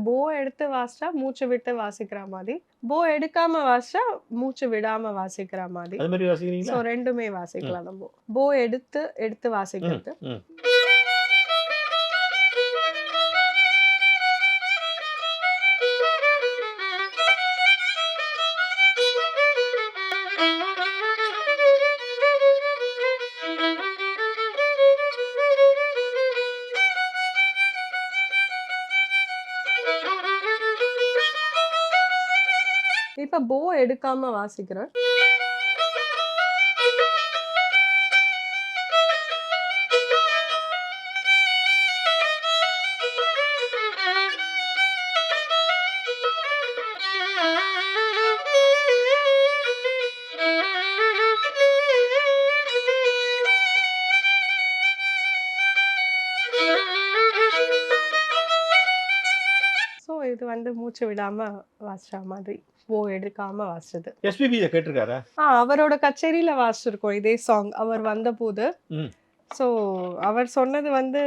போ எடுத்து வாசிச்சா மூச்சு விட்டு வாசிக்கிற மாதிரி, போ எடுக்காம வாசிச்சா மூச்சு விடாம வாசிக்கிற மாதிரி. அது மாதிரி ஸோ வாசிக்கிறீங்களா? 2மே வாசிக்கலாம் நம்ம. போ எடுத்து எடுத்து ம், வாசிக்கிறது. ம். இப்ப போ எடுக்காம வாசிக்கிறேன். ஸோ இது வந்து மூச்சு விடாம வாசிச்ச மாதிரி. போ எடுக்காம வாசிச்சது. எஸ்பிபி இத கேட்டிருக்காரா? அவரோட கச்சேரியில வாசிச்சிருக்கோம் இதே சாங். அவர் வந்தபோது. ம். ஸோ அவர் சொன்னது வந்து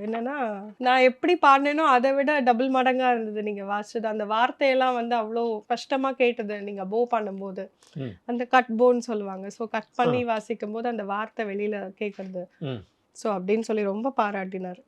என்னன்னா, நான் எப்படி பாடுனேனோ அத விட டபுள் மடங்கா இருந்தது நீங்க வாசிச்சது. அந்த வார்த்தையெல்லாம் வந்து அவ்ளோ கஷ்டமா கேட்டது நீங்க போ பண்ணும்போது. ம். அந்த கட் போன்னு சொல்லுவாங்க. ஸோ கட் ஆ. பண்ணி வாசிக்கும்போது அந்த வார்த்தை வெளியில கேட்கறது. ம். ஸோ அப்படின்னு சொல்லி ரொம்ப பாராட்டினார்.